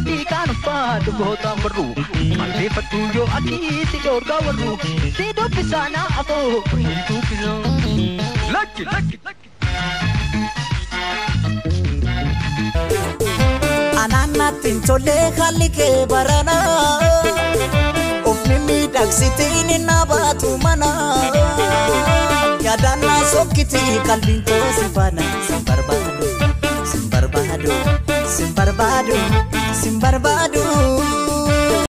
Ati kan fadu gota meru Mari fatuyo aki si dorga waru Si do pisana ako itu pisang Lucky Ananatin chole khali ke barana Ofni mi daksitini nabatu mana Yadana sokiti kalbin to sibana Simbarbado